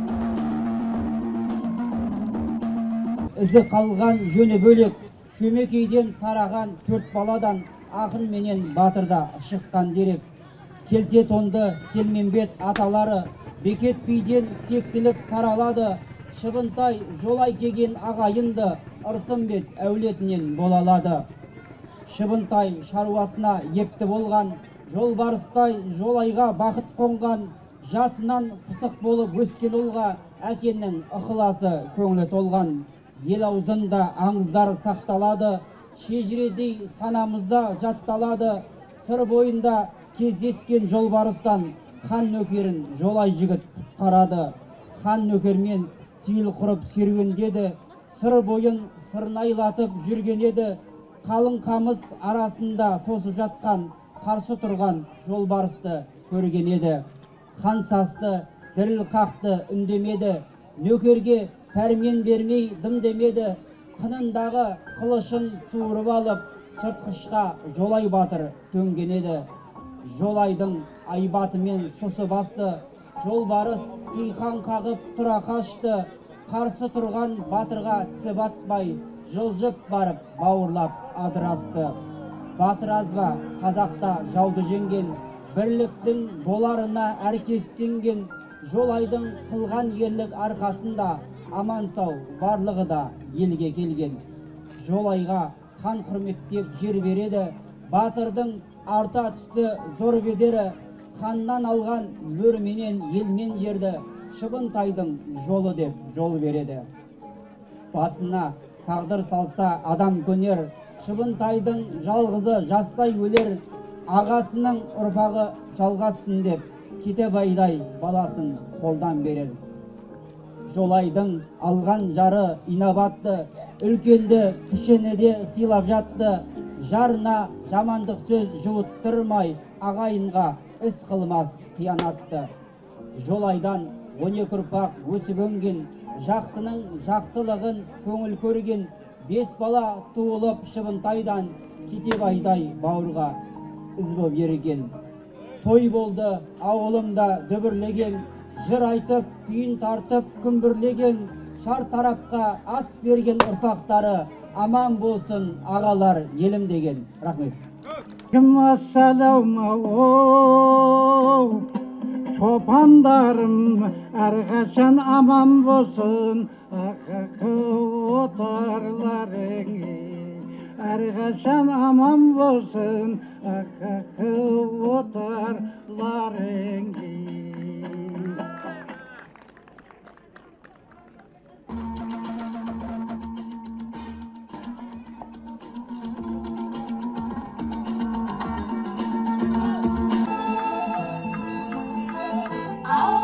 Ізі қалған жөні бөлек, Шөмекейден тараған 4 баладан ақын менен батырда шыққан дерек. Келте тонды Келменбет аталары, Бекет биден тектілік таралады, Шыбынтай Жолай кеген ағайынды Ырсымбет әулетінен болалады. Шыбынтай шаруасына епті болған, Жолбарыстай Жолайға бақыт қонған, жасынан пысық болып өскен ұлға әкенің ықыласы көңілі толған. Ел аузында аңыздар сақталады, шежіредей санамызда жатталады. Сыр бойында кездескен жолбарыстан хан нөкерін Жолай жігіт құтқарады. Хан нөкермен сейіл құрып серуендеді, сыр бойын сырнайлатып жүрген еді. Қалың қамыс арасында тосып жатқан, қарсы тұрған жолбарысты көрген еді. Хан састы, діріл қақты үндемеді, нөкерге пәрмен бермей дым демеді. Қынындағы қылышын суырып алып, жыртқышқа Жолай батыр төнген еді. Жолайдың айбатымен сұсы басты, жолбарыс қиқан қағып тұра қашты. Қарсы тұрған батырға тісі батпай, жылжып барып бауырлап адырасты. Батыр азба қазақта жауды жеңген, бірліктің боларына әркез сенген. Жолайдың қылған ерлік арқасында аман сау барлығы да елге келген. Жолайға хан құрметтеп жер береді, батырдың арта түсті зор бедері. Ханнан алған мөрменен елмен жерді, Шыбынтайдың жолы деп жол береді. Басына тағдыр салса адам көнер, Шыбынтайдың жалғызы жастай өлер. Ағасының ұрпағы жалғассын деп, Кетебайдай баласын қолдан берер. Жолайдың алған жары инабатты, үлкенді кішіні де сыйлап жатты. Жарына жамандық сөз жуыттырмай, ағайынға іс қылмас қиянатты. Жолайдан 12 ұрпақ өсіп өнген, жақсының жақсылығын көңіл көрген. 5 бала туылып Шыбынтайдан, Кетебайдай бауырға із боп ерген. Той болды ауылымда дүбірлеген, жыр айтып, күйін тартып күмбірлеген. Шар тарапқа ас берген ұрпақтары, аман болсын ағалар елім деген. Рахмет. Ассалаумағалейкум, шопандарым әрқашан аман болсын, аққы отарларың, әрқашан аман болсын, аққы отарларың. Ау